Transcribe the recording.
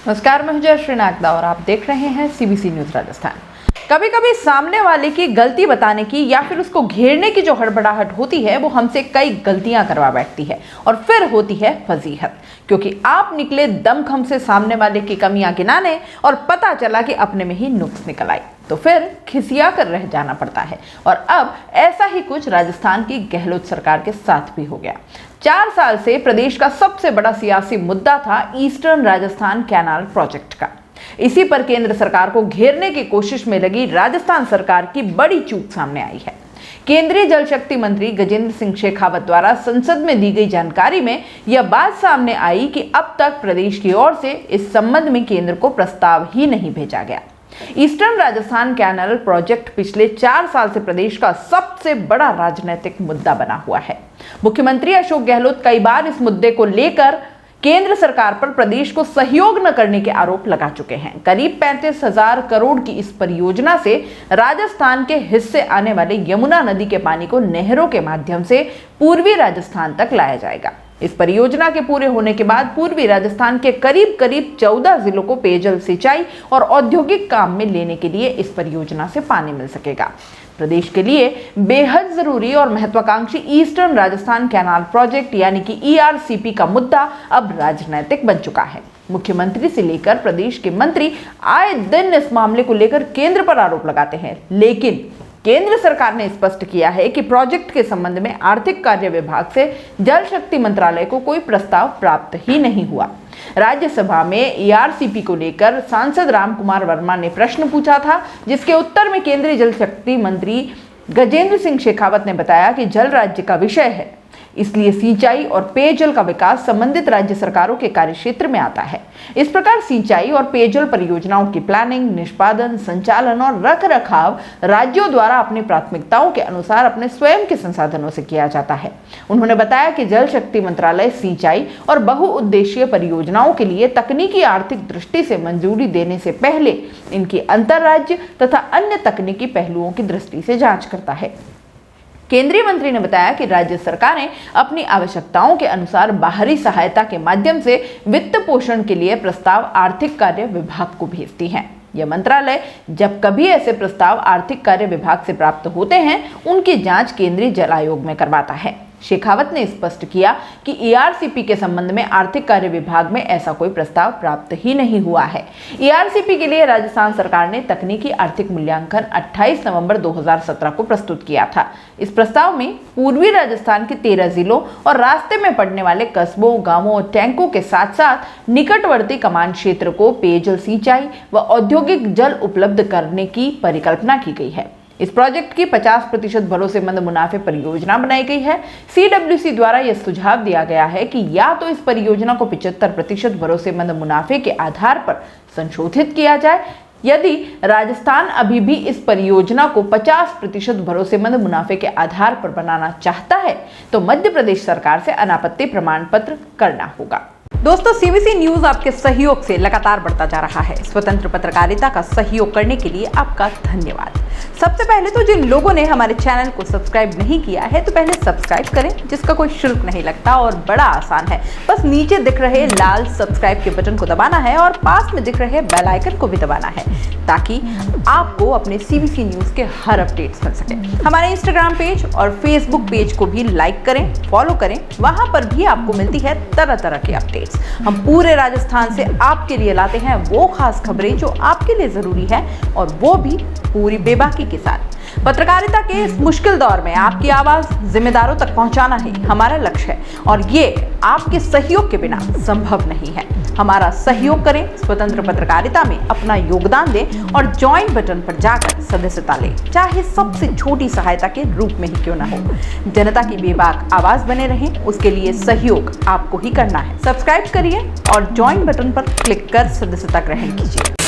नमस्कार, मैं जय श्रीनागदा और आप देख रहे हैं सीबीसी न्यूज राजस्थान। कभी कभी सामने वाले की गलती बताने की या फिर उसको घेरने की जो हड़बड़ाहट होती है वो हमसे कई गलतियां करवा बैठती है और फिर होती है फजीहत, क्योंकि आप निकले दमखम से सामने वाले की कमियां गिनाने और पता चला कि अपने में ही नुक्स निकल आई, तो फिर खिसिया कर रह जाना पड़ता है। और अब ऐसा ही कुछ राजस्थान की गहलोत सरकार के साथ भी हो गया। 4 साल से प्रदेश का सबसे बड़ा सियासी मुद्दा था ईस्टर्न राजस्थान कैनाल प्रोजेक्ट का। इसी पर केंद्र सरकार को घेरने की कोशिश में लगी राजस्थान सरकार की बड़ी चूक सामने आई है। केंद्रीय जल शक्ति मंत्री गजेंद्र सिंह शेखावत द्वारा संसद में दी गई जानकारी में यह बात सामने आई कि अब तक प्रदेश की ओर से इस संबंध में केंद्र को प्रस्ताव ही नहीं भेजा गया। ईस्टर्न राजस्थान कैनाल प्रोजेक्ट पिछले 4 साल से प्रदेश का सबसे बड़ा राजनीतिक मुद्दा बना हुआ है। मुख्यमंत्री अशोक गहलोत कई बार इस मुद्दे को लेकर केंद्र सरकार पर प्रदेश को सहयोग न करने के आरोप लगा चुके हैं। करीब 35,000 करोड़ की इस परियोजना से राजस्थान के हिस्से आने वाले यमुना नदी के पानी को नहरों के माध्यम से पूर्वी राजस्थान तक लाया जाएगा। इस परियोजना के पूरे होने के बाद पूर्वी राजस्थान के करीब 14 जिलों को पेयजल, सिंचाई और औद्योगिक काम में लेने के लिए इस परियोजना से पानी मिल सकेगा। प्रदेश के लिए बेहद जरूरी और महत्वाकांक्षी ईस्टर्न राजस्थान कैनाल प्रोजेक्ट यानी कि ईआरसीपी का मुद्दा अब राजनीतिक बन चुका है। मुख्यमंत्री से लेकर प्रदेश के मंत्री आए दिन इस मामले को लेकर केंद्र पर आरोप लगाते हैं, लेकिन केंद्र सरकार ने स्पष्ट किया है कि प्रोजेक्ट के संबंध में आर्थिक कार्य विभाग से जल शक्ति मंत्रालय को कोई प्रस्ताव प्राप्त ही नहीं हुआ। राज्यसभा में ईआरसीपी को लेकर सांसद रामकुमार वर्मा ने प्रश्न पूछा था, जिसके उत्तर में केंद्रीय जल शक्ति मंत्री गजेंद्र सिंह शेखावत ने बताया कि जल राज्य का विषय है, इसलिए सिंचाई और पेयजल का विकास संबंधित राज्य सरकारों के कार्यक्षेत्र में आता है। इस प्रकार सिंचाई और पेयजल परियोजनाओं की प्लानिंग, निष्पादन, संचालन और रखरखाव राज्यों द्वारा अपनी प्राथमिकताओं के अनुसार अपने स्वयं के संसाधनों से किया जाता है। उन्होंने बताया कि जल शक्ति मंत्रालय सिंचाई और बहुउद्देशीय परियोजनाओं के लिए तकनीकी आर्थिक दृष्टि से मंजूरी देने से पहले इनकी अंतर्राज्य तथा अन्य तकनीकी पहलुओं की दृष्टि से जांच करता है। केंद्रीय मंत्री ने बताया कि राज्य सरकारें अपनी आवश्यकताओं के अनुसार बाहरी सहायता के माध्यम से वित्त पोषण के लिए प्रस्ताव आर्थिक कार्य विभाग को भेजती हैं। यह मंत्रालय जब कभी ऐसे प्रस्ताव आर्थिक कार्य विभाग से प्राप्त होते हैं, उनकी जांच केंद्रीय जल आयोग में करवाता है। शेखावत ने स्पष्ट किया कि ईआरसीपी के संबंध में आर्थिक कार्य विभाग में ऐसा कोई प्रस्ताव प्राप्त ही नहीं हुआ है। ईआरसीपी के लिए राजस्थान सरकार ने तकनीकी आर्थिक मूल्यांकन 28 नवंबर 2017 को प्रस्तुत किया था। इस प्रस्ताव में पूर्वी राजस्थान के 13 जिलों और रास्ते में पड़ने वाले कस्बों, गांवों और टैंकों के साथ साथ निकटवर्ती कमान क्षेत्र को पेयजल, सिंचाई व औद्योगिक जल उपलब्ध करने की परिकल्पना की गई है। इस प्रोजेक्ट की 50% भरोसेमंद मुनाफे परियोजना बनाई गई है। सीडब्ल्यूसी द्वारा यह सुझाव दिया गया है कि या तो इस परियोजना को 75% भरोसेमंद मुनाफे के आधार पर संशोधित किया जाए। यदि राजस्थान अभी भी इस परियोजना को 50% भरोसेमंद मुनाफे के आधार पर बनाना चाहता है तो मध्य प्रदेश सरकार से अनापत्ति प्रमाण पत्र करना होगा। दोस्तों, सीबीसी न्यूज आपके सहयोग से लगातार बढ़ता जा रहा है। स्वतंत्र पत्रकारिता का सहयोग करने के लिए आपका धन्यवाद। सबसे पहले तो जिन लोगों ने हमारे चैनल को सब्सक्राइब नहीं किया है तो पहले सब्सक्राइब करें, जिसका कोई शुल्क नहीं लगता और बड़ा आसान है। बस नीचे दिख रहे लाल सब्सक्राइब के बटन को दबाना है और पास में दिख रहे बेल आइकन को भी दबाना है, ताकि आपको अपने सीबीसी न्यूज के हर अपडेट्स मिल सके। हमारे इंस्टाग्राम पेज और फेसबुक पेज को भी लाइक करें, फॉलो करें, वहां पर भी आपको मिलती है तरह तरह की अपडेट्स। हम पूरे राजस्थान से आपके लिए लाते हैं वो खास खबरें जो आपके लिए जरूरी है, और वो भी पूरी बेबाकी के साथ। पत्रकारिता के इस मुश्किल दौर में आपकी आवाज जिम्मेदारों तक पहुंचाना ही हमारा लक्ष्य है, और ये आपके सहयोग के बिना संभव नहीं है। हमारा सहयोग करें, स्वतंत्र पत्रकारिता में अपना योगदान दें और ज्वाइन बटन पर जाकर सदस्यता लें, चाहे सबसे छोटी सहायता के रूप में ही क्यों ना हो। जनता की बेबाक आवाज बने रहें, उसके लिए सहयोग आपको ही करना है। सब्सक्राइब करिए और ज्वाइन बटन पर क्लिक कर सदस्यता ग्रहण कीजिए।